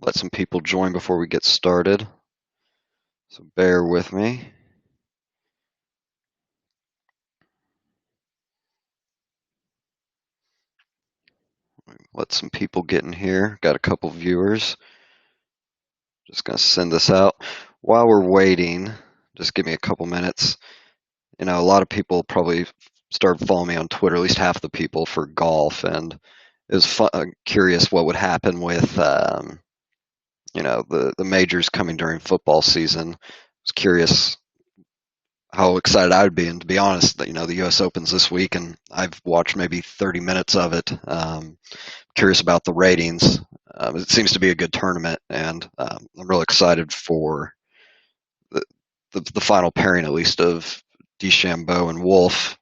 Let some people join before we get started, so bear with me. Let some people get in here. Got a couple viewers. Just going to send this out. While we're waiting, just give me a couple minutes. A lot of people probably started following me on Twitter, at least half the people, for golf, and it was curious what would happen with the majors coming during football season. I was curious how excited I would be, and to be honest, the U.S. Open's this week, and I've watched maybe 30 minutes of it. Curious about the ratings. It seems to be a good tournament, and I'm real excited for the, the final pairing, at least, of DeChambeau and Wolf.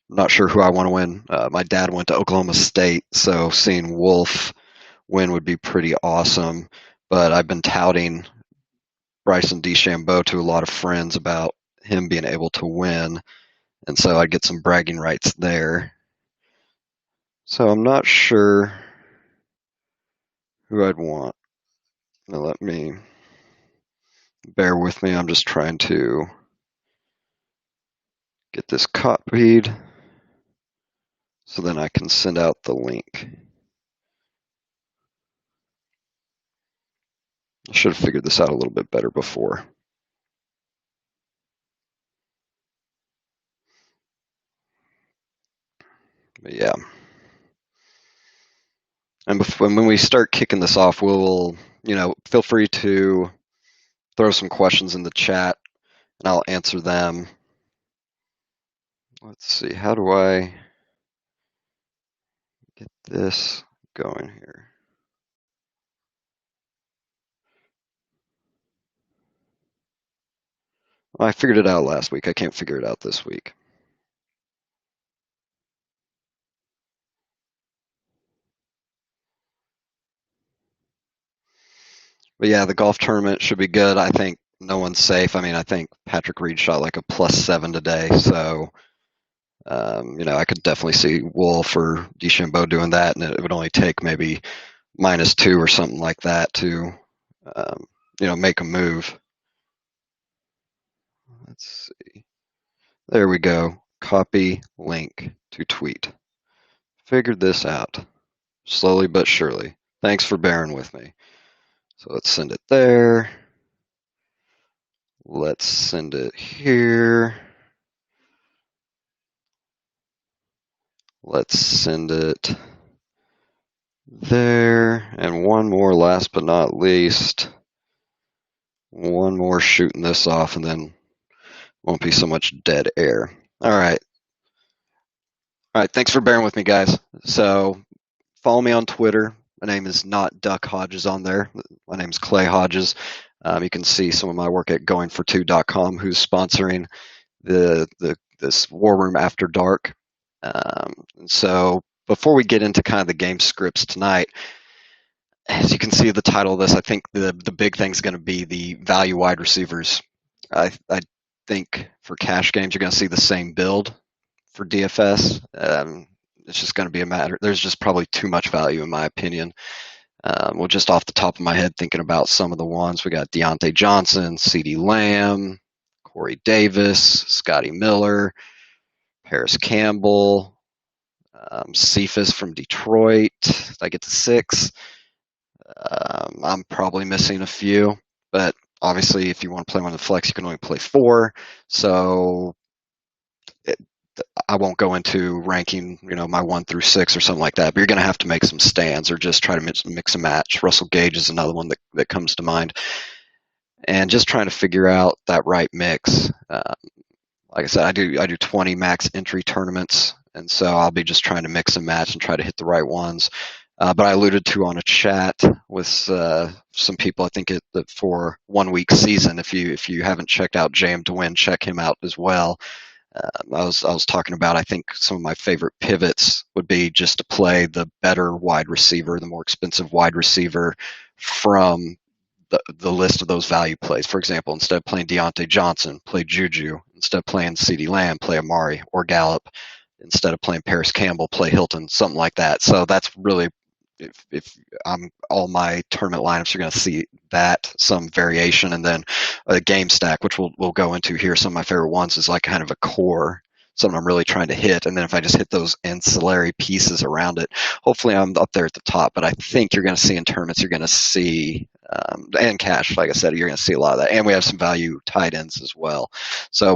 Not sure who I want to win. My dad went to Oklahoma State, so seeing Wolf win would be pretty awesome. But I've been touting Bryson DeChambeau to a lot of friends about him being able to win, and so I'd get some bragging rights there. So I'm not sure who I'd want. Now let me bear with me. I'm just trying to get this copied so then I can send out the link. I should have figured this out a little bit better before. But yeah. And when we start kicking this off, we'll, feel free to throw some questions in the chat and I'll answer them. Let's see, how do I get this going here? Well, I figured it out last week. I can't figure it out this week. But yeah, the golf tournament should be good. I think no one's safe. I think Patrick Reed shot like a +7 today, so I could definitely see Wolf or DeChambeau doing that, and it would only take maybe -2 or something like that to, make a move. Let's see. There we go. Copy link to tweet. Figured this out. Slowly but surely. Thanks for bearing with me. So let's send it there. Let's send it here. Let's send it there. And one more, last but not least. One more shooting this off, and then won't be so much dead air. All right. Thanks for bearing with me, guys. So follow me on Twitter. My name is not Duck Hodges on there. My name is Clay Hodges. You can see some of my work at goingfor2.com, who's sponsoring this War Room After Dark. And so before we get into kind of the game scripts tonight, as you can see the title of this, I think the big thing is going to be the value wide receivers. I think for cash games, you're going to see the same build for DFS. It's just going to be a matter. There's just probably too much value, in my opinion. Well, just off the top of my head, thinking about some of the ones, we got Deontay Johnson, CeeDee Lamb, Corey Davis, Scotty Miller, Paris Campbell, Cephas from Detroit. Did I get to 6? I'm probably missing a few, but obviously if you want to play one of the flex, you can only play 4. So I won't go into ranking, my 1 through 6 or something like that, but you're going to have to make some stands or just try to mix and match. Russell Gage is another one that comes to mind. And just trying to figure out that right mix. Like I said, I do 20 max entry tournaments, and so I'll be just trying to mix and match and try to hit the right ones. But I alluded to on a chat with some people, I think that for 1 week season, if you haven't checked out JM to Win, check him out as well. I was talking about, I think some of my favorite pivots would be just to play the better wide receiver, the more expensive wide receiver from the list of those value plays. For example, instead of playing Deontay Johnson, play Juju. Instead of playing CeeDee Lamb, play Amari or Gallup. Instead of playing Paris Campbell, play Hilton, something like that. So that's really if I'm all my tournament lineups, you're going to see that some variation, and then a game stack, which we'll go into here. Some of my favorite ones is like kind of a core, something I'm really trying to hit, and then if I just hit those ancillary pieces around it, hopefully I'm up there at the top. But I think you're going to see in tournaments, you're going to see and cash, like I said, you're going to see a lot of that, and we have some value tight ends as well. So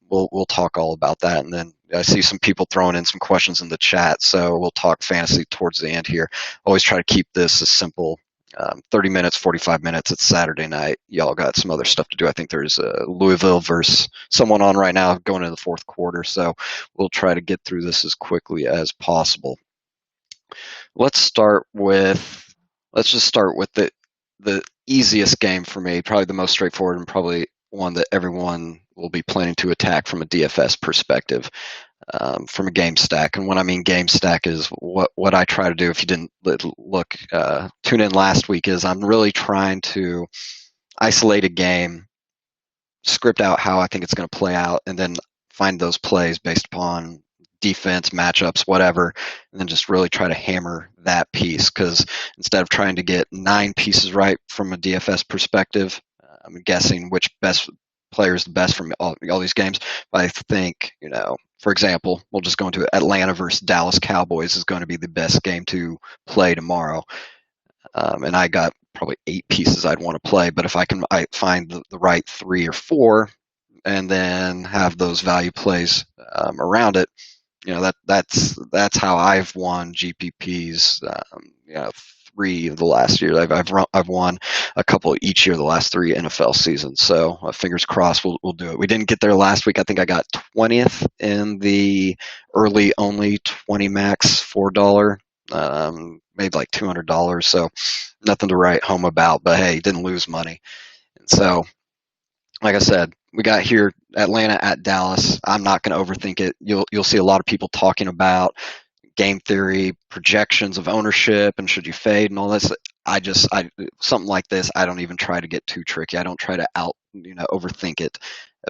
we'll talk all about that, and then I see some people throwing in some questions in the chat, so we'll talk fantasy towards the end here. Always try to keep this as simple. 30 minutes, 45 minutes. It's Saturday night. Y'all got some other stuff to do. I think there's Louisville versus someone on right now going into the fourth quarter, so we'll try to get through this as quickly as possible. Let's just start with the easiest game for me, probably the most straightforward, and probably one that everyone will be planning to attack from a DFS perspective, from a game stack. And when I mean game stack is what I try to do. If you didn't look, tune in last week, is I'm really trying to isolate a game, script out how I think it's going to play out, and then find those plays based upon defense, matchups, whatever, and then just really try to hammer that piece. Because instead of trying to get 9 pieces right from a DFS perspective, I'm guessing which best player is the best from all these games. But I think, for example, we'll just go into Atlanta versus Dallas Cowboys is going to be the best game to play tomorrow. And I got probably 8 pieces I'd want to play. But if I find the right 3 or 4, and then have those value plays around it, that's how I've won GPPs. 3 of the last year. I've won a couple each year the last 3 NFL seasons. So fingers crossed we'll do it. We didn't get there last week. I think I got 20th in the early only 20 max $4. Made like $200. So nothing to write home about. But hey, didn't lose money. And so, like I said, we got here Atlanta at Dallas. I'm not going to overthink it. You'll see a lot of people talking about game theory, projections of ownership, and should you fade and all this. I something like this, I don't even try to get too tricky. I don't try to overthink it.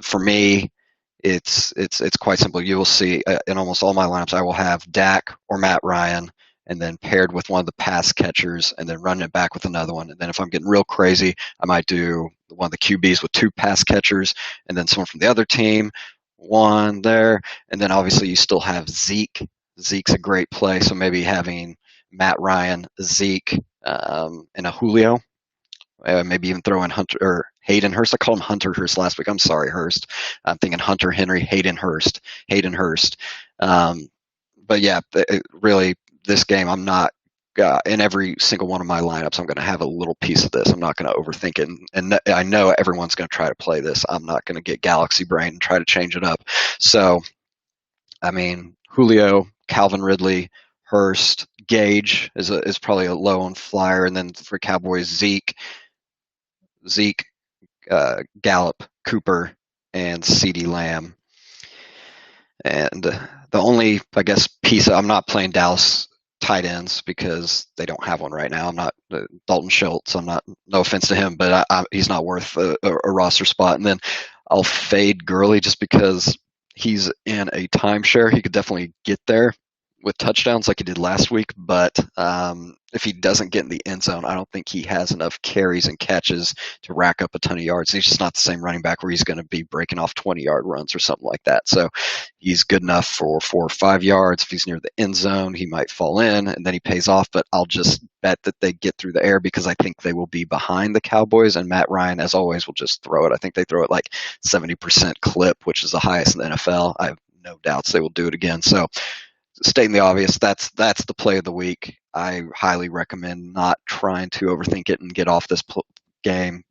For me, it's quite simple. You will see in almost all my lineups, I will have Dak or Matt Ryan, and then paired with one of the pass catchers, and then running it back with another one. And then if I'm getting real crazy, I might do one of the QBs with 2 pass catchers, and then someone from the other team, one there. And then obviously you still have Zeke. Zeke's a great play, so maybe having Matt Ryan, Zeke, and a Julio. Maybe even throw in Hunter or Hayden Hurst. I called him Hunter Hurst last week. I'm sorry, Hurst. I'm thinking Hunter Henry, Hayden Hurst. But yeah, really, this game, I'm not in every single one of my lineups. I'm going to have a little piece of this. I'm not going to overthink it, and I know everyone's going to try to play this. I'm not going to get galaxy brain and try to change it up. So, I mean, Julio, Calvin Ridley, Hurst, Gage is probably a low on flyer, and then for Cowboys, Zeke, Gallup, Cooper, and CeeDee Lamb. And the only, I guess, piece, I'm not playing Dallas tight ends because they don't have one right now. I'm not Dalton Schultz. No offense to him, but he's not worth a roster spot. And then I'll fade Gurley just because he's in a timeshare. He could definitely get there with touchdowns like he did last week, but if he doesn't get in the end zone, I don't think he has enough carries and catches to rack up a ton of yards. He's just not the same running back where he's going to be breaking off 20-yard runs or something like that. So he's good enough for 4 or 5 yards. If he's near the end zone, he might fall in, and then he pays off, but I'll just bet that they get through the air because I think they will be behind the Cowboys, and Matt Ryan, as always, will just throw it. I think they throw it like 70% clip, which is the highest in the NFL. I have no doubts they will do it again. So stating the obvious, that's the play of the week. I highly recommend not trying to overthink it and get off this game.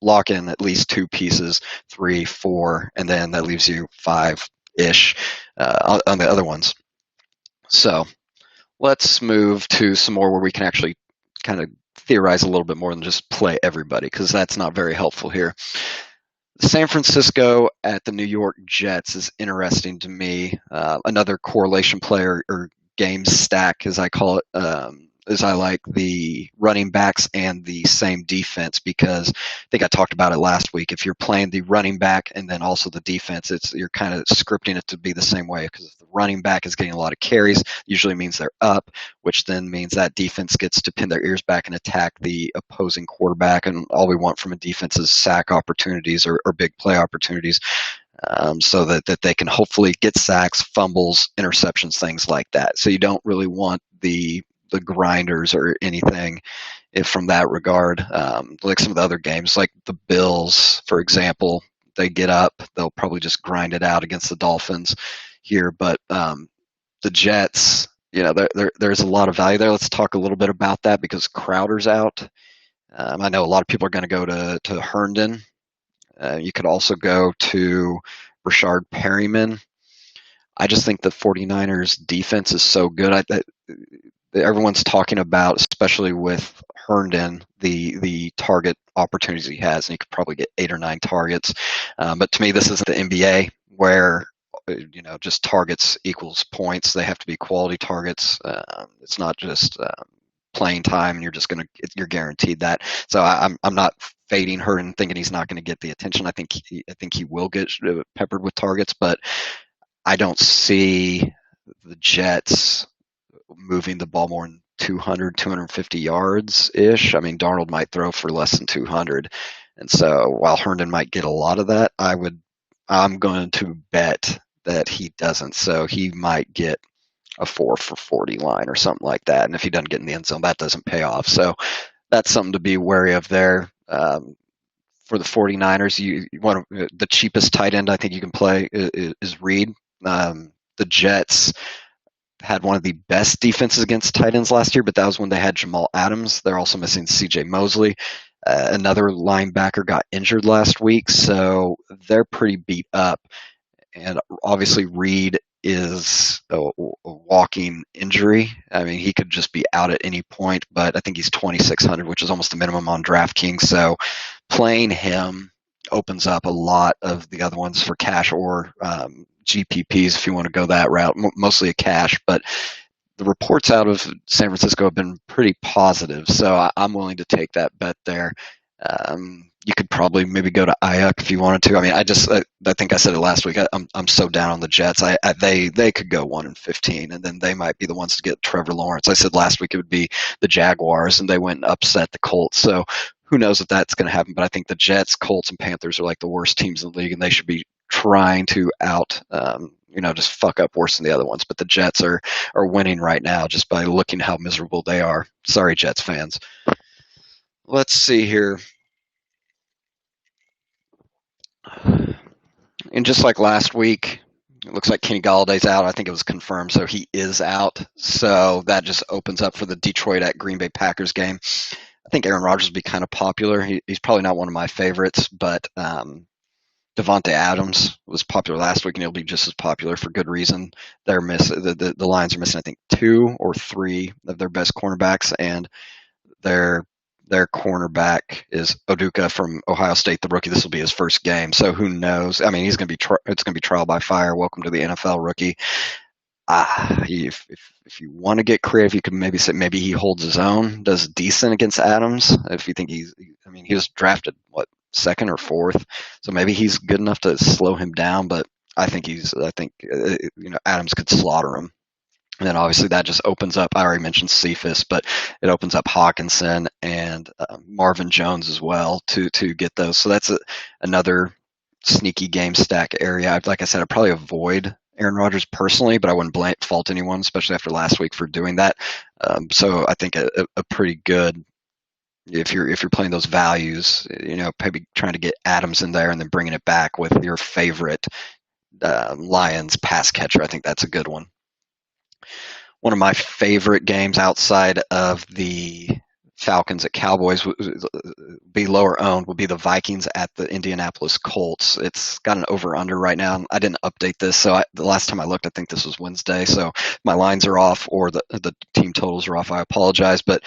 Lock in at least 2 pieces, 3, 4, and then that leaves you 5-ish on the other ones. So let's move to some more where we can actually kind of theorize a little bit more than just play everybody, because that's not very helpful here. San Francisco at the New York Jets is interesting to me. Another correlation player or game stack, as I call it. is I like the running backs and the same defense, because I think I talked about it last week. If you're playing the running back and then also the defense, you're kind of scripting it to be the same way, because if the running back is getting a lot of carries, usually means they're up, which then means that defense gets to pin their ears back and attack the opposing quarterback. And all we want from a defense is sack opportunities or big play opportunities, so that they can hopefully get sacks, fumbles, interceptions, things like that. So you don't really want the grinders or anything if from that regard. Like some of the other games, like the Bills, for example, they get up, they'll probably just grind it out against the Dolphins here. But the Jets, there's a lot of value there. Let's talk a little bit about that because Crowder's out. I know a lot of people are going to go to Herndon. You could also go to Rashard Perryman. I just think the 49ers defense is so good. Everyone's talking about, especially with Herndon, the target opportunities he has, and he could probably get 8 or 9 targets. But to me, this isn't the NBA where just targets equals points. They have to be quality targets. It's not just playing time, and you're guaranteed that. So I'm not fading Herndon, thinking he's not going to get the attention. I think he will get peppered with targets, but I don't see the Jets moving the ball more than 200, 250 yards ish. I mean, Darnold might throw for less than 200, and so while Herndon might get a lot of that, I'm going to bet that he doesn't. So he might get a 4 for 40 line or something like that, and if he doesn't get in the end zone, that doesn't pay off. So that's something to be wary of there. For the 49ers, you want the cheapest tight end I think you can play is Reed. The Jets had one of the best defenses against tight ends last year, but that was when they had Jamal Adams. They're also missing C.J. Mosley. Another linebacker got injured last week, so they're pretty beat up. And obviously Reed is a walking injury. I mean, he could just be out at any point, but I think he's 2,600, which is almost the minimum on DraftKings. So playing him opens up a lot of the other ones for cash or GPPs if you want to go that route, mostly a cash. But the reports out of San Francisco have been pretty positive, so I'm willing to take that bet there. You could probably maybe go to Ayuk if you wanted to. I mean, I think I said it last week. I'm so down on the Jets. They could go 1-15, and then they might be the ones to get Trevor Lawrence. I said last week it would be the Jaguars, and they went and upset the Colts. So who knows if that's going to happen? But I think the Jets, Colts, and Panthers are like the worst teams in the league, and they should be trying to just fuck up worse than the other ones. But the Jets are winning right now just by looking how miserable they are. Sorry, Jets fans. Let's see here. And just like last week, it looks like Kenny Galladay's out. I think it was confirmed, so he is out. So that just opens up for the Detroit at Green Bay Packers game. I think Aaron Rodgers will be kind of popular. He's probably not one of my favorites, but Devontae Adams was popular last week, and he'll be just as popular for good reason. They're the Lions are missing, I think, 2 or 3 of their best cornerbacks, and their cornerback is Oduka from Ohio State, the rookie. This will be his first game, so who knows? I mean, it's going to be trial by fire. Welcome to the NFL, rookie. If you want to get creative, you could maybe say maybe he holds his own, does decent against Adams. If you think he was drafted second or fourth, so maybe he's good enough to slow him down. But I think Adams could slaughter him. And then obviously that just opens up, I already mentioned Cephas, but it opens up Hawkinson and Marvin Jones as well to get those. So that's another sneaky game stack area. Like I said, I'd probably avoid Aaron Rodgers personally, but I wouldn't fault anyone, especially after last week, for doing that. So I think a pretty good, if you're playing those values, maybe trying to get Adams in there and then bringing it back with your favorite Lions pass catcher. I think that's a good one. One of my favorite games outside of the Falcons at Cowboys would be lower owned, would be the Vikings at the Indianapolis Colts. It's got an over-under right now. I didn't update this, so the last time I looked, I think this was Wednesday, so my lines are off or the team totals are off. I apologize, but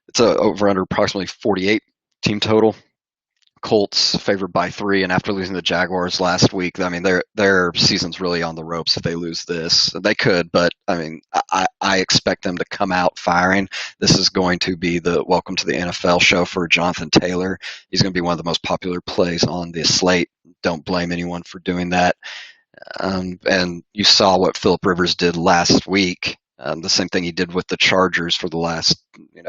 it's over-under approximately 48 team total. Colts favored by 3, and after losing the Jaguars last week, I mean their season's really on the ropes if they lose this. They could, but I mean I expect them to come out firing. This is going to be the welcome to the NFL show for Jonathan Taylor. He's going to be one of the most popular plays on the slate. Don't blame anyone for doing that. And you saw what Philip Rivers did last week. The same thing he did with the Chargers for the last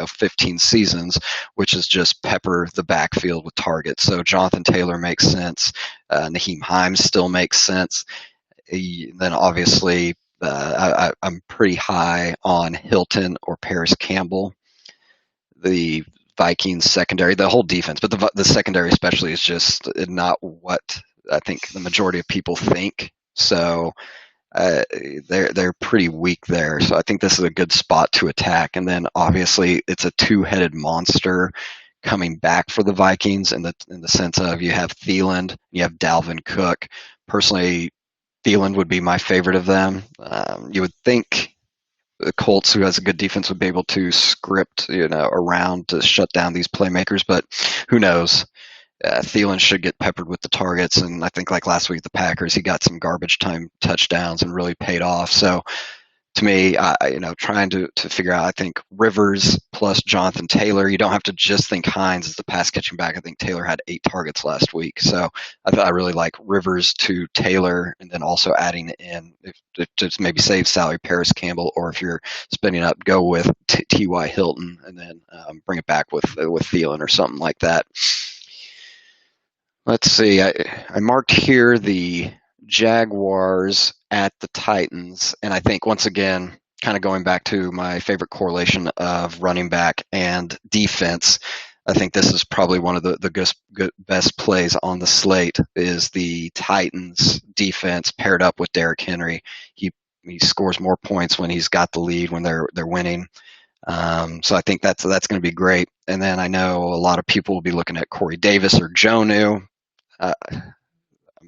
15 seasons, which is just pepper the backfield with targets. So Jonathan Taylor makes sense. Naheem Hines still makes sense. Then obviously I'm pretty high on Hilton or Paris Campbell. The Vikings secondary, the whole defense, but the secondary especially is just not what I think the majority of people think. So they're pretty weak there. So I think this is a good spot to attack. And then obviously it's a two-headed monster coming back for the Vikings in the sense of you have Thielen, you have Dalvin Cook. Personally, Thielen would be my favorite of them. You would think the Colts, who has a good defense, would be able to script around to shut down these playmakers, but who knows? Thielen should get peppered with the targets, and I think like last week the Packers, he got some garbage time touchdowns and really paid off. So to me, trying to figure out, I think Rivers plus Jonathan Taylor. You don't have to just think Hines as the pass catching back. I think Taylor had 8 targets last week, so I really like Rivers to Taylor, and then also adding in if just maybe save salary Paris Campbell, or if you're spending up, go with T.Y. Hilton, and then bring it back with Thielen or something like that. Let's see. I marked here the Jaguars at the Titans, and I think once again, kind of going back to my favorite correlation of running back and defense, I think this is probably one of the best plays on the slate is the Titans defense paired up with Derrick Henry. He scores more points when he's got the lead, when they're winning. So I think that's going to be great. And then I know a lot of people will be looking at Corey Davis or Jonnu. I'm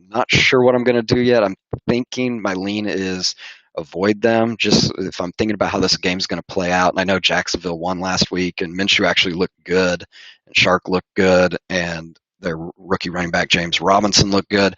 not sure what I'm going to do yet. I'm thinking my lean is avoid them. Just if I'm thinking about how this game's going to play out, and I know Jacksonville won last week, and Minshew actually looked good, and Shark looked good, and their rookie running back James Robinson looked good.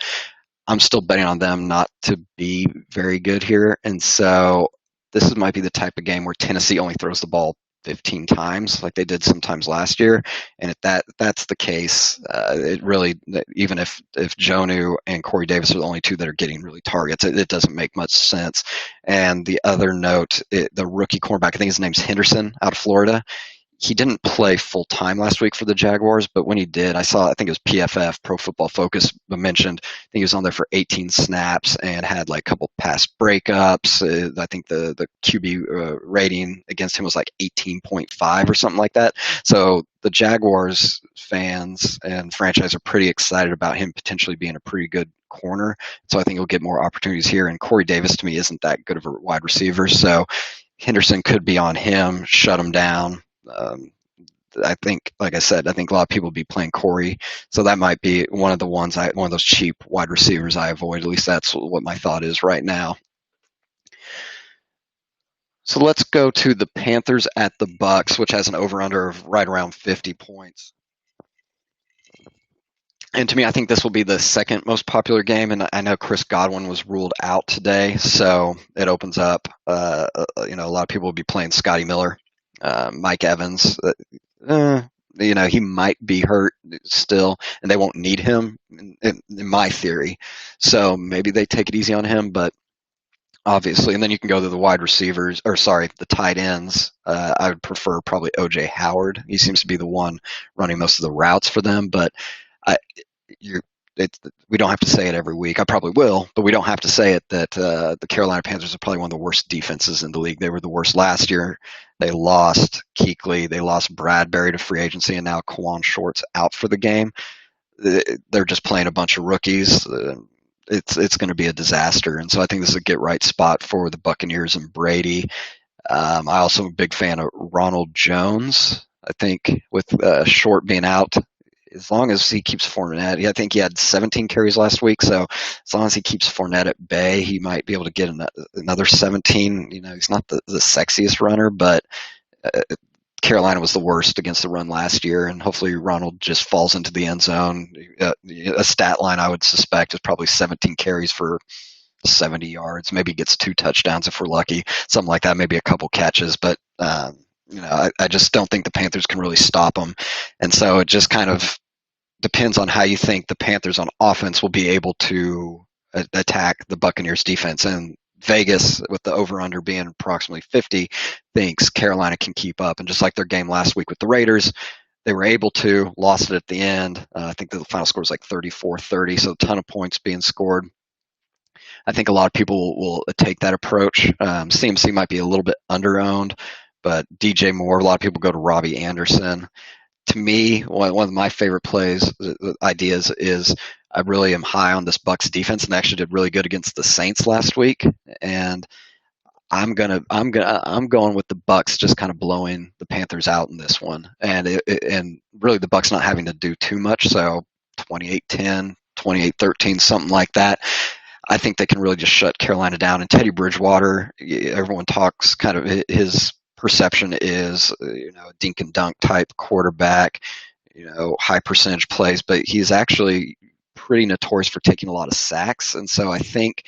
I'm still betting on them not to be very good here, and so this might be the type of game where Tennessee only throws the ball 15 times like they did sometimes last year, and if that's the case, it really, even if Jonnu and Corey Davis are the only two that are getting really targets, it doesn't make much sense. And the other note, the rookie cornerback, I think his name's Henderson out of Florida. He didn't play full time last week for the Jaguars, but when he did, I think it was PFF, Pro Football Focus, mentioned, I think he was on there for 18 snaps and had like a couple pass breakups. I think the QB rating against him was like 18.5 or something like that. So the Jaguars fans and franchise are pretty excited about him potentially being a pretty good corner. So I think he'll get more opportunities here. And Corey Davis, to me, isn't that good of a wide receiver. So Henderson could be on him, shut him down. I think, like I said, I think a lot of people will be playing Corey, so that might be one of those cheap wide receivers I avoid. At least that's what my thought is right now. So let's go to the Panthers at the Bucks, which has an over/under of right around 50 points. And to me, I think this will be the second most popular game, and I know Chris Godwin was ruled out today, so it opens up. A lot of people will be playing Scotty Miller. Mike Evans, he might be hurt still, and they won't need him, in my theory. So maybe they take it easy on him, but obviously, and then you can go to the wide receivers, the tight ends. I would prefer probably O.J. Howard. He seems to be the one running most of the routes for them, but we don't have to say it every week. I probably will, but we don't have to say it that the Carolina Panthers are probably one of the worst defenses in the league. They were the worst last year. They lost Kuechly. They lost Bradbury to free agency, and now Kawan Short's out for the game. They're just playing a bunch of rookies. It's going to be a disaster, and so I think this is a get-right spot for the Buccaneers and Brady. I also am a big fan of Ronald Jones. I think with Short being out, as long as he keeps Fournette, I think he had 17 carries last week. So as long as he keeps Fournette at bay, he might be able to get another 17. He's not the sexiest runner, but Carolina was the worst against the run last year, and hopefully Ronald just falls into the end zone. A stat line I would suspect is probably 17 carries for 70 yards. Maybe gets 2 touchdowns if we're lucky, something like that. Maybe a couple catches, but I just don't think the Panthers can really stop them, and so it just kind of depends on how you think the Panthers on offense will be able to attack the Buccaneers defense. And Vegas, with the over-under being approximately 50, thinks Carolina can keep up. And just like their game last week with the Raiders, they were able to, lost it at the end. I think the final score was like 34-30, so a ton of points being scored. I think a lot of people will take that approach. CMC might be a little bit under-owned, but DJ Moore, a lot of people go to Robbie Anderson. To me, one of my favorite ideas is I really am high on this Bucs defense, and they actually did really good against the Saints last week. And I'm going with the Bucs just kind of blowing the Panthers out in this one, and really the Bucs not having to do too much. So 28-10, 28-13, something like that. I think they can really just shut Carolina down. And Teddy Bridgewater, everyone talks kind of his perception is, a dink and dunk type quarterback, high percentage plays, but he's actually pretty notorious for taking a lot of sacks. And so I think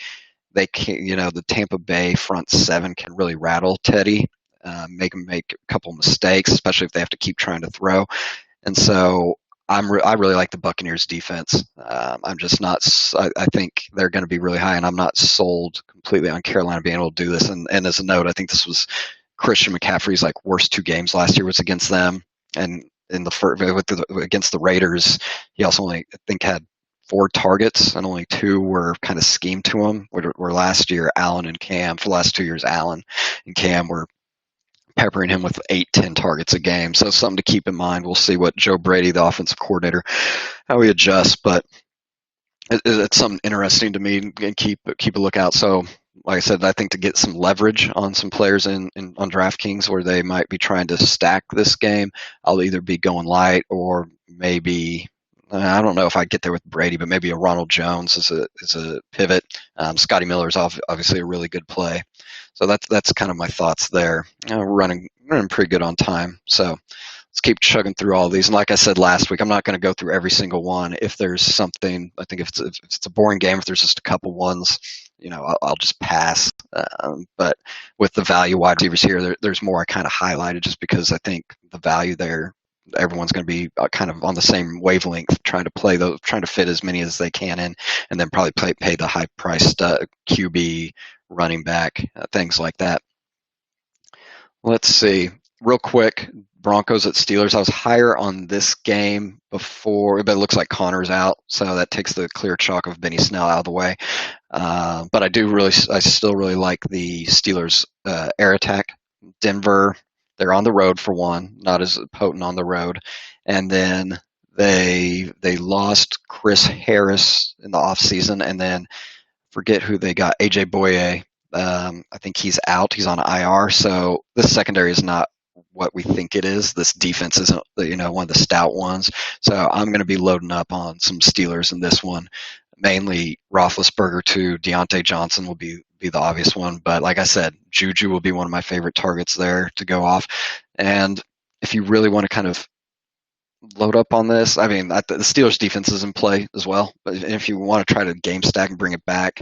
they can, the Tampa Bay front seven can really rattle Teddy, make him make a couple mistakes, especially if they have to keep trying to throw. And so I really like the Buccaneers defense. I'm just not. I think they're going to be really high, and I'm not sold completely on Carolina being able to do this. And as a note, I think this was Christian McCaffrey's like worst 2 games last year was against them, and in the first against the Raiders, he also only I think had 4 targets, and only 2 were kind of schemed to him. Where last year, Allen and Cam, for the last 2 years, Allen and Cam were peppering him with 8-10 targets a game. So something to keep in mind. We'll see what Joe Brady, the offensive coordinator, how he adjusts, but it's something interesting to me, and keep a lookout. So like I said, I think to get some leverage on some players on DraftKings where they might be trying to stack this game, I'll either be going light or maybe, I don't know if I get there with Brady, but maybe a Ronald Jones is a pivot. Scotty Miller is obviously a really good play. So that's kind of my thoughts there. We're running pretty good on time, so let's keep chugging through all these. And like I said last week, I'm not going to go through every single one. If there's something, I think if it's a boring game, if there's just a couple ones, I'll just pass. But with the value wide receivers here, there's more I kind of highlighted just because I think the value there, everyone's going to be kind of on the same wavelength, trying to fit as many as they can in, and then probably pay the high priced QB, running back, things like that. Let's see, real quick, Broncos at Steelers. I was higher on this game before, but it looks like Connor's out, so that takes the clear chalk of Benny Snell out of the way. But I still really like the Steelers air attack. Denver, they're on the road for one, not as potent on the road, and then they lost Chris Harris in the offseason, and then forget who they got, AJ Boye. I think he's out. He's on IR. So this secondary is not what we think it is. This defense isn't, one of the stout ones. So I'm going to be loading up on some Steelers in this one. Mainly Roethlisberger to Deontay Johnson will be the obvious one. But like I said, Juju will be one of my favorite targets there to go off. And if you really want to kind of load up on this, I mean, the Steelers defense is in play as well. But if you want to try to game stack and bring it back,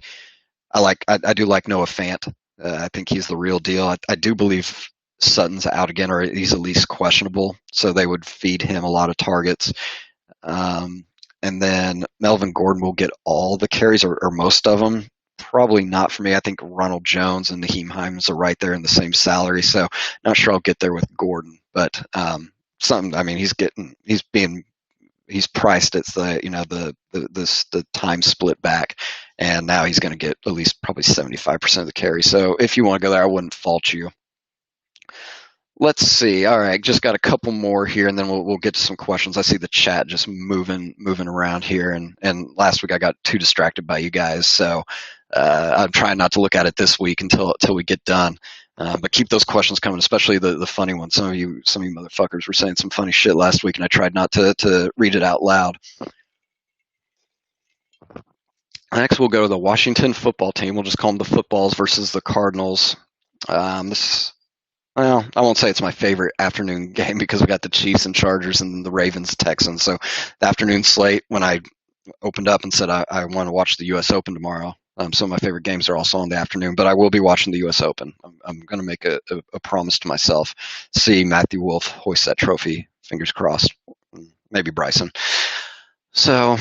I do like Noah Fant. I think he's the real deal. I do believe Sutton's out again, or he's at least questionable, so they would feed him a lot of targets. And then Melvin Gordon will get all the carries, or most of them. Probably not for me. I think Ronald Jones and Naheem Hines are right there in the same salary, so not sure I'll get there with Gordon. But he's priced at the time split back, and now he's going to get at least probably 75% of the carry. So if you want to go there, I wouldn't fault you. Let's see. All right, just got a couple more here, and then we'll get to some questions. I see the chat just moving around here, and last week I got too distracted by you guys, so I'm trying not to look at it this week until we get done. But keep those questions coming, especially the funny ones. Some of you motherfuckers were saying some funny shit last week, and I tried not to read it out loud. Next, we'll go to the Washington football team. We'll just call them the Footballs versus the Cardinals. Well, I won't say it's my favorite afternoon game because we got the Chiefs and Chargers and the Ravens Texans. So the afternoon slate, when I opened up and said I want to watch the U.S. Open tomorrow, some of my favorite games are also in the afternoon, but I will be watching the U.S. Open. I'm going to make a promise to myself, see Matthew Wolff hoist that trophy, fingers crossed, maybe Bryson. So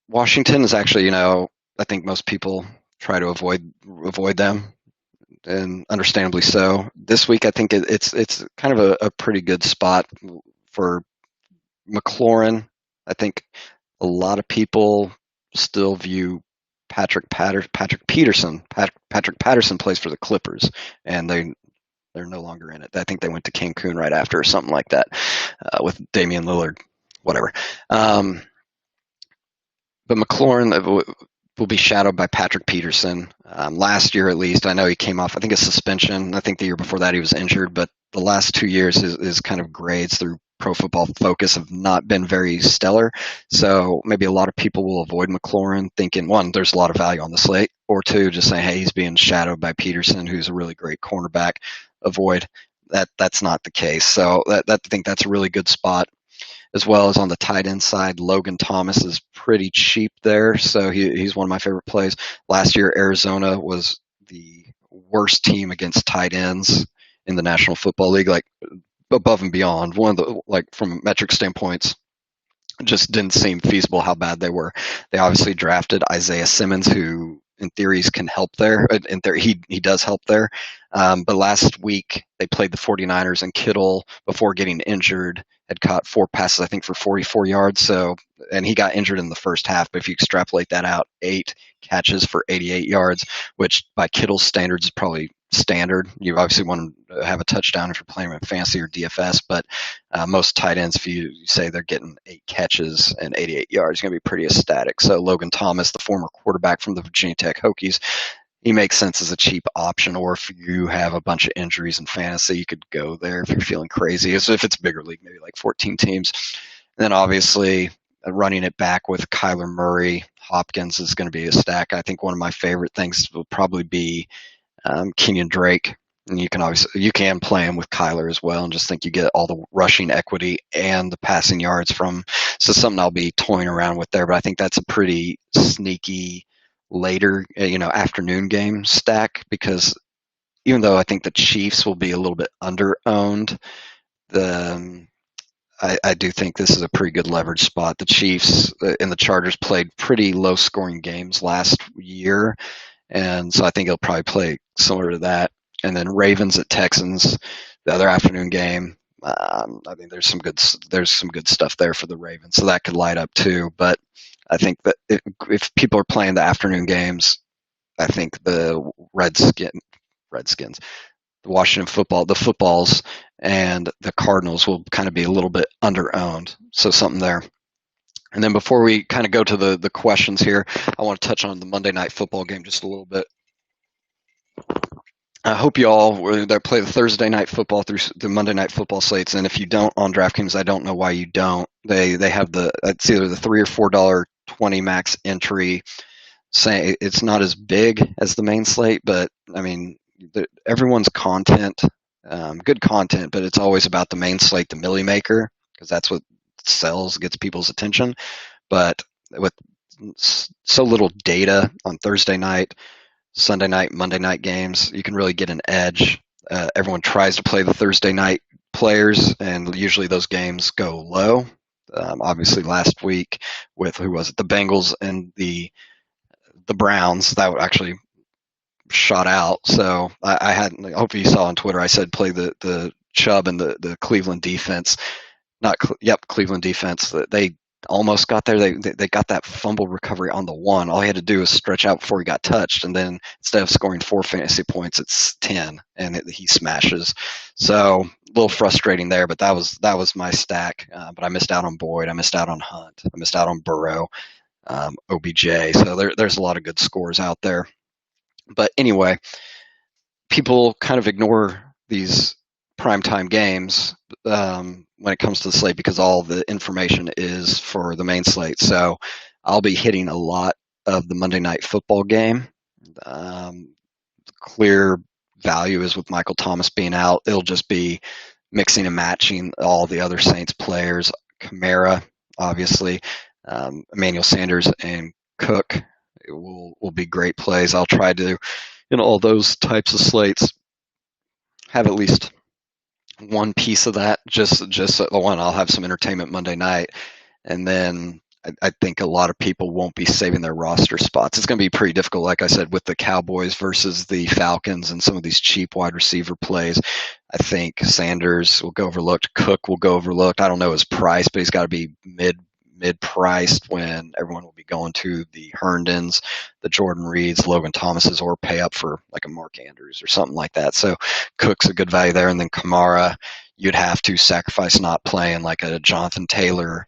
Washington is actually, I think most people try to avoid them, and understandably so. This week, I think it's kind of a pretty good spot for McLaurin. I think a lot of people still view Patrick Peterson. Patrick Patterson plays for the Clippers, and they're no longer in it. I think they went to Cancun right after or something like that with Damian Lillard, whatever. But McLaurin will be shadowed by Patrick Peterson. Last year, at least, I know he came off, I think, a suspension. I think the year before that he was injured, but the last 2 years, his kind of grades through Pro Football Focus have not been very stellar. So maybe a lot of people will avoid McLaurin, thinking, one, there's a lot of value on the slate, or two, just saying, hey, he's being shadowed by Peterson, who's a really great cornerback. Avoid that. That's not the case. So I think that's a really good spot, as well as on the tight end side. Logan Thomas is pretty cheap there, so he's one of my favorite plays. Last year, Arizona was the worst team against tight ends in the National Football League, like above and beyond. One of the, like, from metric standpoints, just didn't seem feasible how bad they were. They obviously drafted Isaiah Simmons, who in theories can help there. In theory, he does help there. But last week they played the 49ers, and Kittle, before getting injured, had caught 4 passes, I think, for 44 yards. So, and he got injured in the first half. But if you extrapolate that out, 8 catches for 88 yards, which by Kittle's standards is probably standard. You obviously want to have a touchdown if you're playing with fantasy or DFS, but most tight ends, if you say they're getting 8 catches and 88 yards, you're going to be pretty ecstatic. So Logan Thomas, the former quarterback from the Virginia Tech Hokies, he makes sense as a cheap option. Or if you have a bunch of injuries in fantasy, you could go there if you're feeling crazy. As if it's a bigger league, maybe like 14 teams. And then obviously running it back with Kyler Murray, Hopkins is going to be a stack. I think one of my favorite things will probably be Kenyon Drake. And you can play him with Kyler as well, and just think you get all the rushing equity and the passing yards from. So something I'll be toying around with there, but I think that's a pretty sneaky later, afternoon game stack, because even though I think the Chiefs will be a little bit under owned, I do think this is a pretty good leverage spot. The Chiefs and the Chargers played pretty low scoring games last year, and so I think he'll probably play similar to that. And then Ravens at Texans, the other afternoon game. I think there's some good stuff there for the Ravens, so that could light up too. But I think that if people are playing the afternoon games, I think the Redskins, the Washington the footballs, and the Cardinals will kind of be a little bit under-owned. So something there. And then before we kind of go to the questions here, I want to touch on the Monday Night Football game just a little bit. I hope you all that play the Thursday Night Football through the Monday Night Football slates, and if you don't on DraftKings, I don't know why you don't. They have it's either the $3 or $4.20 max entry. Say it's not as big as the main slate, but I mean, everyone's content, good content, but it's always about the main slate, the Millie Maker, because that's what sells, gets people's attention. But with so little data on Thursday night, Sunday night, Monday night games, you can really get an edge. Everyone tries to play the Thursday night players, and usually those games go low. Obviously, last week with who was it? The Bengals and the Browns, that actually shot out. So I had, hopefully you saw on Twitter, I said play the Chubb and the Cleveland defense. Cleveland defense. They almost got there. They got that fumble recovery on the one. All he had to do was stretch out before he got touched, and then instead of scoring 4 fantasy points, it's 10, and he smashes. So a little frustrating there, but that was my stack. But I missed out on Boyd. I missed out on Hunt. I missed out on Burrow, OBJ. So there's a lot of good scores out there. But anyway, people kind of ignore these primetime games when it comes to the slate, because all the information is for the main slate. So I'll be hitting a lot of the Monday Night Football game. Clear value is with Michael Thomas being out. It'll just be mixing and matching all the other Saints players. Kamara, obviously, Emmanuel Sanders and Cook will be great plays. I'll try to, in all those types of slates, have at least one piece of that. Just the one. I'll have some entertainment Monday night, and then I think a lot of people won't be saving their roster spots. It's going to be pretty difficult, like I said, with the Cowboys versus the Falcons and some of these cheap wide receiver plays. I think Sanders will go overlooked. Cook will go overlooked. I don't know his price, but he's got to be mid-priced when everyone will be going to the Herndons, the Jordan Reeds, Logan Thomases, or pay up for like a Mark Andrews or something like that. So Cook's a good value there. And then Kamara, you'd have to sacrifice not playing like a Jonathan Taylor,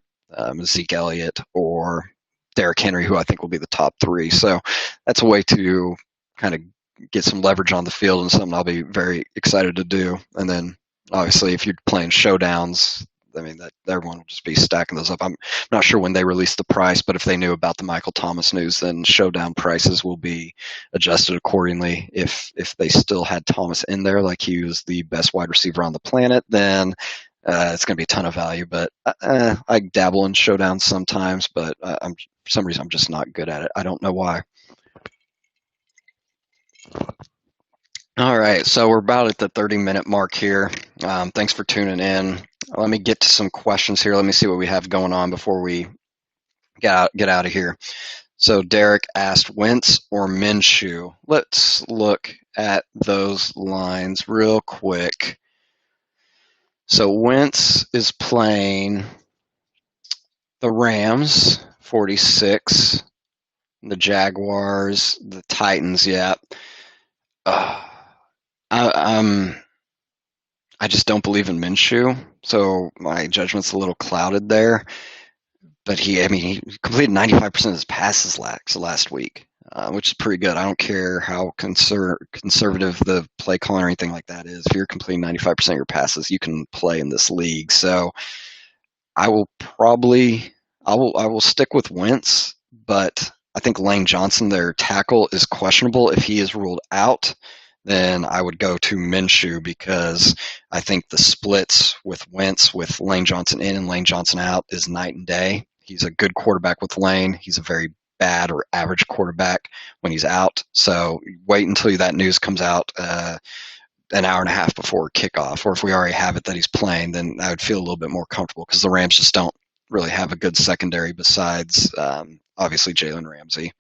Zeke Elliott, or Derrick Henry, who I think will be the top three. So that's a way to kind of get some leverage on the field, and something I'll be very excited to do. And then obviously if you're playing showdowns, I mean, that everyone will just be stacking those up. I'm not sure when they release the price, but if they knew about the Michael Thomas news, then showdown prices will be adjusted accordingly. If they still had Thomas in there, like he was the best wide receiver on the planet, then it's going to be a ton of value. But I dabble in showdowns sometimes, but for some reason I'm just not good at it. I don't know why. All right, so we're about at the 30-minute mark here. Thanks for tuning in. Let me get to some questions here. Let me see what we have going on before we get out of here. So Derek asked, Wentz or Minshew? Let's look at those lines real quick. So Wentz is playing the Rams, 46, the Jaguars, the Titans, yeah. I just don't believe in Minshew, so my judgment's a little clouded there. But he completed 95% of his passes last week, which is pretty good. I don't care how conservative the play calling or anything like that is. If you're completing 95% of your passes, you can play in this league. So I will stick with Wentz, but I think Lane Johnson, their tackle, is questionable. If he is ruled out, then I would go to Minshew, because I think the splits with Wentz, with Lane Johnson in and Lane Johnson out, is night and day. He's a good quarterback with Lane. He's a very bad or average quarterback when he's out. So wait until that news comes out an hour and a half before kickoff, or if we already have it that he's playing, then I would feel a little bit more comfortable, because the Rams just don't really have a good secondary besides obviously Jalen Ramsey.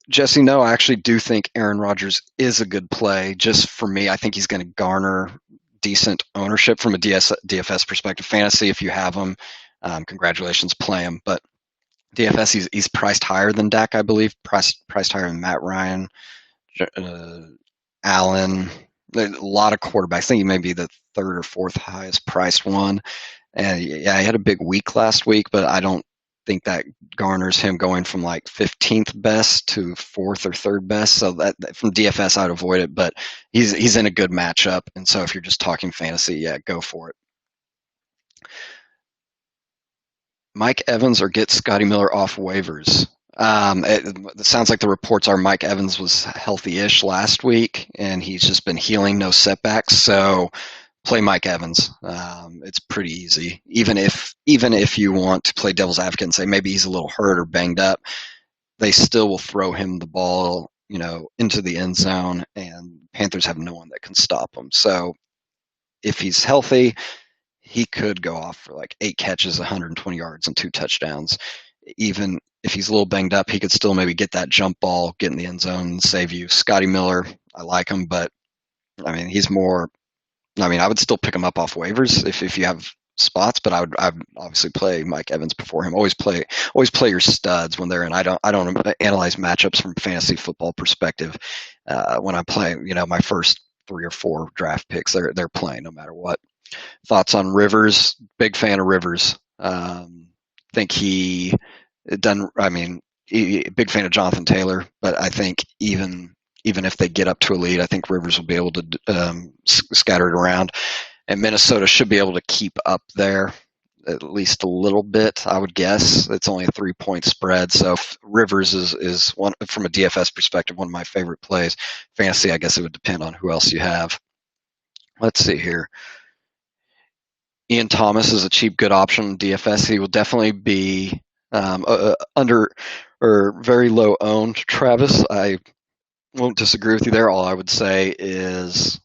Jesse, no, I actually do think Aaron Rodgers is a good play. Just for me, I think he's going to garner decent ownership from a DFS perspective. Fantasy, if you have him, congratulations, play him. But DFS, he's priced higher than Dak, I believe, priced higher than Matt Ryan, Allen, a lot of quarterbacks. I think he may be the third or fourth highest priced one. And yeah, he had a big week last week, but I don't think that garners him going from like 15th best to fourth or third best. So that from DFS, I'd avoid it, but he's in a good matchup. And so if you're just talking fantasy, yeah, go for it. Mike Evans or get Scotty Miller off waivers. It sounds like the reports are Mike Evans was healthy-ish last week, and he's just been healing, no setbacks. So play Mike Evans. It's pretty easy. Even if you want to play devil's advocate and say maybe he's a little hurt or banged up, they still will throw him the ball, into the end zone, and Panthers have no one that can stop him. So if he's healthy, he could go off for like 8 catches, 120 yards, and 2 touchdowns. Even if he's a little banged up, he could still maybe get that jump ball, get in the end zone, and save you. Scotty Miller, I like him, but he's more. I would still pick him up off waivers if you have spots, but I'd obviously play Mike Evans before him. Always play your studs when they're in. I don't analyze matchups from a fantasy football perspective. When I play, my first 3 or 4 draft picks, they're playing no matter what. Thoughts on Rivers? Big fan of Rivers. Think he done. Big fan of Jonathan Taylor, but I think even if they get up to a lead, I think Rivers will be able to scatter it around, and Minnesota should be able to keep up there. at least a little bit, I would guess. It's only a 3-point spread, so Rivers is one, from a DFS perspective, one of my favorite plays. Fantasy, I guess it would depend on who else you have. Let's see here. Ian Thomas is a cheap, good option. DFS, he will definitely be under or very low owned. Travis, I won't disagree with you there. All I would say is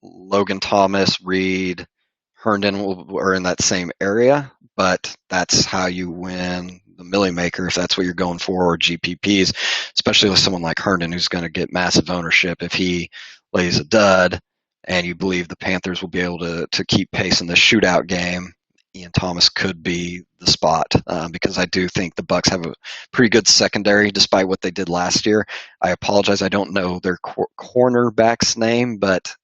Logan Thomas, Reed, Herndon are in that same area, but that's how you win the Millie Maker if that's what you're going for, or GPPs, especially with someone like Herndon who's going to get massive ownership. If he lays a dud and you believe the Panthers will be able to keep pace in the shootout game, Ian Thomas could be the spot because I do think the Bucks have a pretty good secondary despite what they did last year. I apologize, I don't know their cornerback's name, but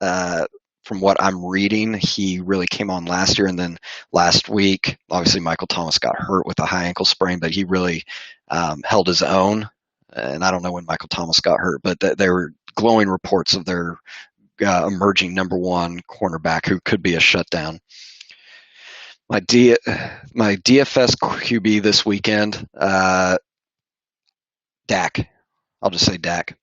from what I'm reading, he really came on last year, and then last week, obviously Michael Thomas got hurt with a high ankle sprain, but he really held his own. And I don't know when Michael Thomas got hurt, but there were glowing reports of their emerging number one cornerback who could be a shutdown. My DFS QB this weekend, Dak. I'll just say Dak.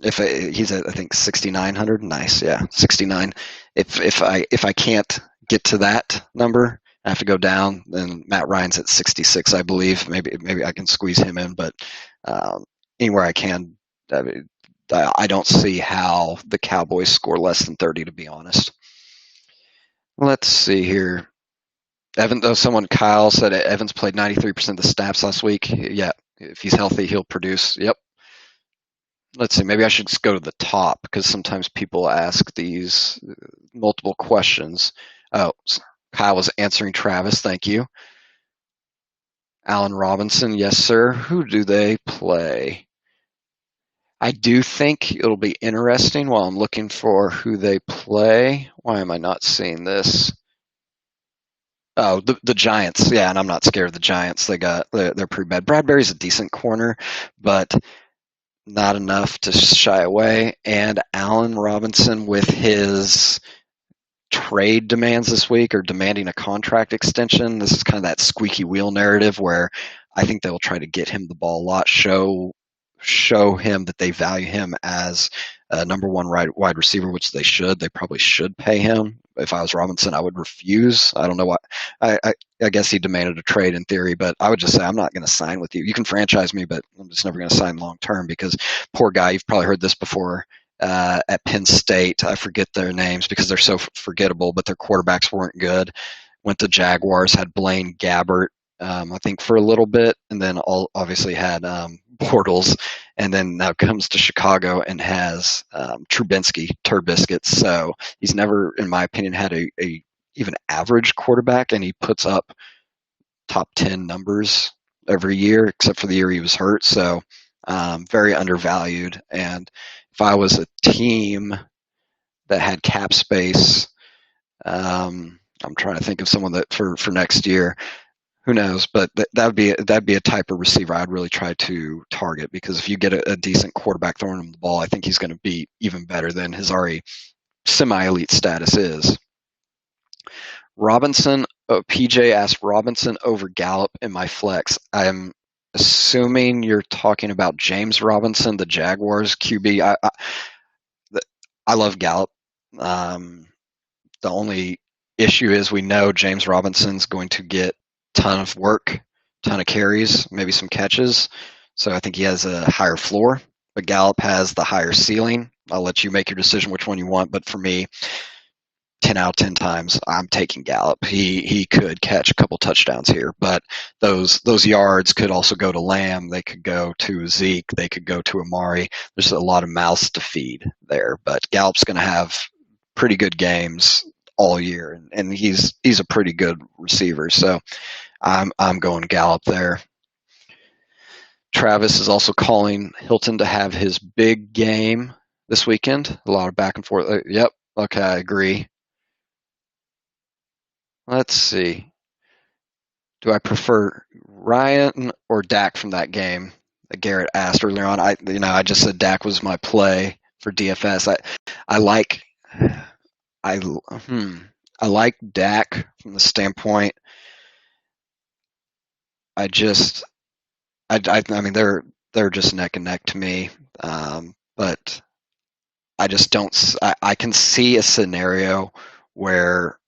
If he's at, I think 6,900. Nice, yeah, 69. If I can't get to that number, I have to go down. Then Matt Ryan's at 66, I believe. Maybe I can squeeze him in, but anywhere I can. I don't see how the Cowboys score less than 30, to be honest. Let's see here. Kyle said Evans played 93% of the snaps last week. Yeah, if he's healthy, he'll produce. Yep. Let's see, maybe I should just go to the top because sometimes people ask these multiple questions. Oh, Kyle was answering Travis. Thank you. Allen Robinson, yes, sir. Who do they play? I do think it'll be interesting while I'm looking for who they play. Why am I not seeing this? Oh, the Giants. Yeah, and I'm not scared of the Giants. They're pretty bad. Bradbury's a decent corner, but not enough to shy away. And Allen Robinson, with his trade demands this week, or demanding a contract extension, this is kind of that squeaky wheel narrative where I think they'll try to get him the ball a lot, show him that they value him as a number one wide receiver, which they should. They probably should pay him. If I was Robinson, I would refuse. I don't know why. I guess he demanded a trade in theory, but I would just say, I'm not going to sign with you. You can franchise me, but I'm just never going to sign long term because poor guy, you've probably heard this before, at Penn State. I forget their names because they're so forgettable, but their quarterbacks weren't good. Went to Jaguars, had Blaine Gabbert, I think, for a little bit, and then obviously had Bortles, and then now comes to Chicago and has Trubinsky, Turbiscuits. So he's never, in my opinion, had a even average quarterback, and he puts up top 10 numbers every year, except for the year he was hurt. So very undervalued. And if I was a team that had cap space, I'm trying to think of someone that for next year. Who knows? But that'd be a type of receiver I'd really try to target, because if you get a decent quarterback throwing him the ball, I think he's going to be even better than his already semi-elite status is. Robinson, PJ asked Robinson over Gallup in my flex. I'm assuming you're talking about James Robinson, the Jaguars QB. I love Gallup. The only issue is we know James Robinson's going to get ton of work, ton of carries, maybe some catches. So I think he has a higher floor, but Gallup has the higher ceiling. I'll let you make your decision which one you want, but for me, 10 out of 10 times, I'm taking Gallup. He could catch a couple touchdowns here, but those yards could also go to Lamb. They could go to Zeke. They could go to Amari. There's a lot of mouths to feed there, but Gallup's going to have pretty good games all year, and he's a pretty good receiver. So I'm going Gallup there. Travis is also calling Hilton to have his big game this weekend. A lot of back and forth. Yep. Okay, I agree. Let's see. Do I prefer Ryan or Dak from that game? Garrett asked earlier on. I just said Dak was my play for DFS. I like Dak from the standpoint. I just, I mean, they're just neck and neck to me. But I just don't. I can see a scenario where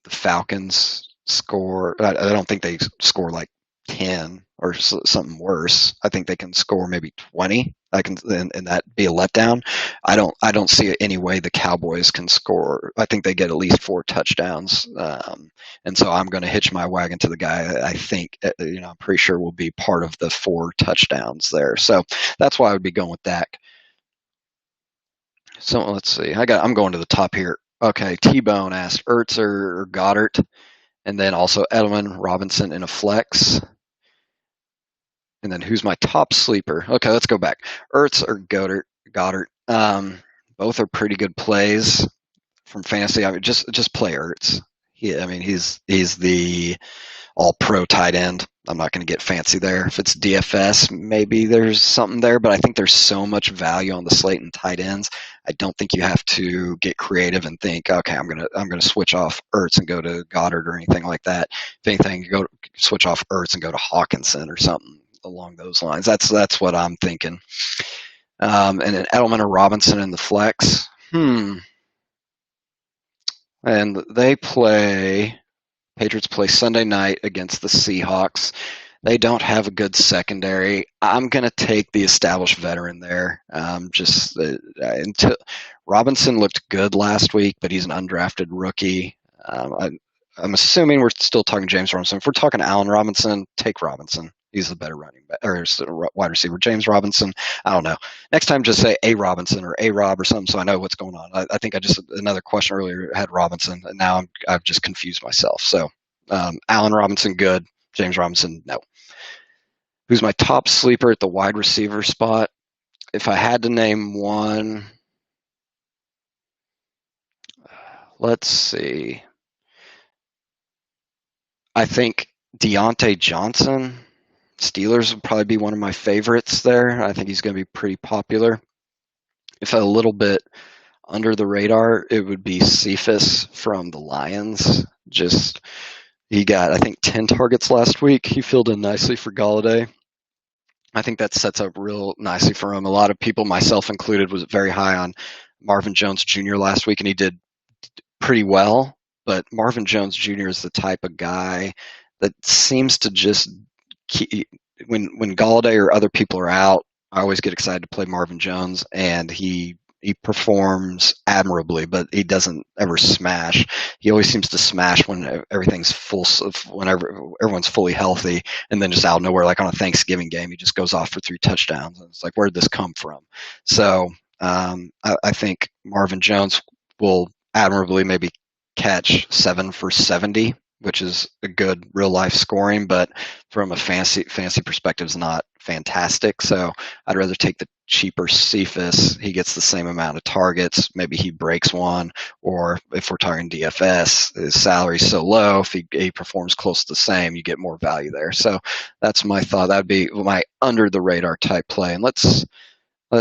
the Falcons score. I don't think they score like 10 or something worse. I think they can score maybe 20. I can, and that be a letdown. I don't see any way the Cowboys can score. I think they get at least 4 touchdowns. And so I'm going to hitch my wagon to the guy I think, I'm pretty sure will be part of the 4 touchdowns there. So that's why I would be going with Dak. So let's see. I'm going to the top here. Okay, T-Bone asked Ertz or Goddard, and then also Edelman, Robinson in a flex. And then who's my top sleeper? Okay, let's go back. Ertz or Goddard. Both are pretty good plays from fantasy. I mean, just play Ertz. He's the all-pro tight end. I'm not going to get fancy there. If it's DFS, maybe there's something there, but I think there's so much value on the slate and tight ends. I don't think you have to get creative and think, okay, I'm gonna switch off Ertz and go to Goddard or anything like that. If anything, you go switch off Ertz and go to Hawkinson or something along those lines. That's what I'm thinking. And then Edelman or Robinson in the flex. And Patriots play Sunday night against the Seahawks. They don't have a good secondary. I'm going to take the established veteran there. Until Robinson looked good last week, but he's an undrafted rookie. I'm assuming we're still talking James Robinson. If we're talking Allen Robinson, take Robinson. He's the better running back or wide receiver. James Robinson, I don't know. Next time, just say A Robinson or A Rob or something, so I know what's going on. I think another question earlier had Robinson, and now I've just confused myself. So, Allen Robinson, good. James Robinson, no. Who's my top sleeper at the wide receiver spot? If I had to name one, let's see. I think Deontay Johnson. Steelers would probably be one of my favorites there. I think he's going to be pretty popular. If a little bit under the radar, it would be Cephas from the Lions. He got, I think, 10 targets last week. He filled in nicely for Galore. I think that sets up real nicely for him. A lot of people, myself included, was very high on Marvin Jones Jr. last week, and he did pretty well. But Marvin Jones Jr. is the type of guy that seems to just when Galladay or other people are out, I always get excited to play Marvin Jones, and he performs admirably, but he doesn't ever smash. He always seems to smash when everything's full, whenever everyone's fully healthy, and then just out of nowhere, like on a Thanksgiving game, he just goes off for 3 touchdowns. And it's like, where did this come from? So I think Marvin Jones will admirably maybe catch 7 for 70, which is a good real life scoring, but from a fancy perspective is not fantastic. So I'd rather take the cheaper Cephas. He gets the same amount of targets. Maybe he breaks one, or if we're talking DFS, his salary's so low, if he performs close to the same, you get more value there. So that's my thought. That would be my under the radar type play. And let's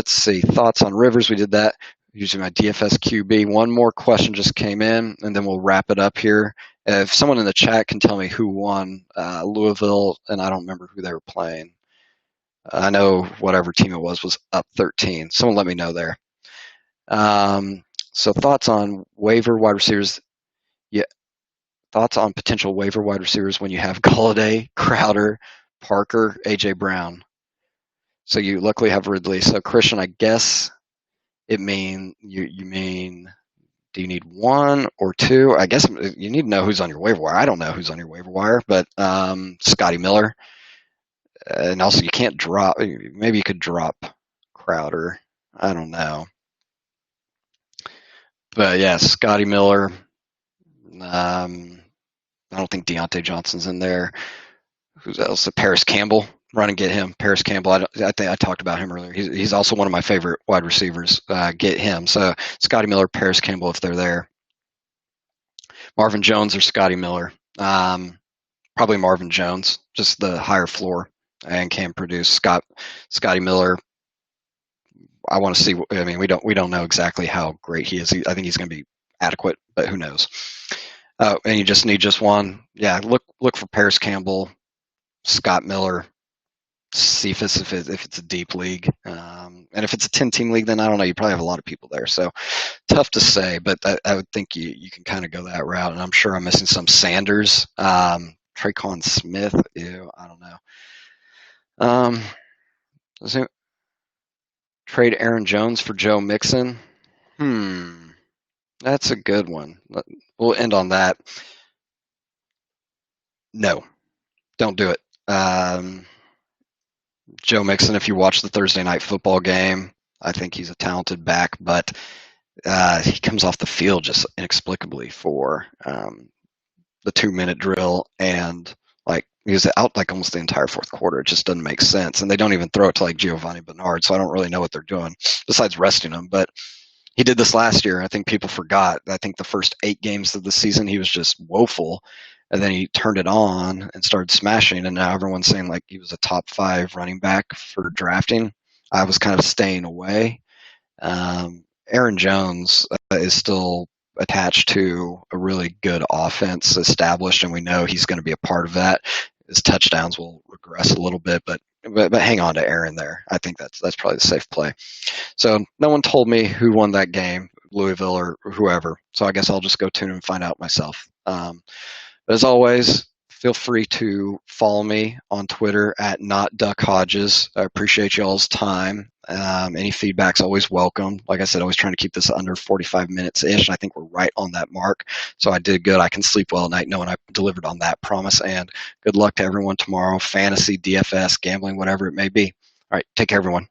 see, thoughts on Rivers. We did that using my DFS QB. One more question just came in, and then we'll wrap it up here. If someone in the chat can tell me who won Louisville, and I don't remember who they were playing. I know whatever team it was up 13. Someone let me know there. So thoughts on waiver wide receivers. Yeah, thoughts on potential waiver wide receivers when you have Galladay, Crowder, Parker, A.J. Brown. So you luckily have Ridley. So Christian, I guess you mean, do you need 1 or 2? I guess you need to know who's on your waiver wire. I don't know who's on your waiver wire, but Scotty Miller. And also you can't drop, maybe you could drop Crowder. I don't know. But yeah, Scotty Miller. I don't think Deontay Johnson's in there. Who's else? Paris Campbell. Run and get him. Paris Campbell. I think I talked about him earlier. He's also one of my favorite wide receivers. Get him. So Scotty Miller, Paris Campbell, if they're there. Marvin Jones or Scotty Miller. Probably Marvin Jones, just the higher floor and can produce. Scotty Miller. I want to see. I mean, we don't know exactly how great he is. I think he's going to be adequate, but who knows? Oh, and you just need just one. Yeah, look for Paris Campbell, Scott Miller, Cephas if it's a deep league, and if it's a 10-team league, then I don't know. You probably have a lot of people there, so tough to say. But I would think you can kind of go that route, and I'm sure I'm missing some. Sanders, Traquan Smith. Ew, I don't know. Um, does it trade Aaron Jones for Joe Mixon? That's a good one. We'll end on that. No, don't do it. Joe Mixon, if you watch the Thursday night football game, I think he's a talented back, but he comes off the field just inexplicably for the 2-minute drill, and like he was out like almost the entire fourth quarter. It just doesn't make sense, and they don't even throw it to like Giovanni Bernard, so I don't really know what they're doing besides resting him. But he did this last year. I think people forgot. I think the first 8 games of the season he was just woeful, and then he turned it on and started smashing. And now everyone's saying like he was a top 5 running back for drafting. I was kind of staying away. Aaron Jones is still attached to a really good offense established, and we know he's going to be a part of that. His touchdowns will regress a little bit, but hang on to Aaron there. I think that's probably the safe play. So no one told me who won that game, Louisville or whoever. So I guess I'll just go tune and find out myself. But as always, feel free to follow me on Twitter at NotDuckHodges. I appreciate y'all's time. Any feedback's always welcome. Like I said, always trying to keep this under 45 minutes-ish, and I think we're right on that mark. So I did good. I can sleep well at night knowing I delivered on that promise, and good luck to everyone tomorrow. Fantasy, DFS, gambling, whatever it may be. All right, take care, everyone.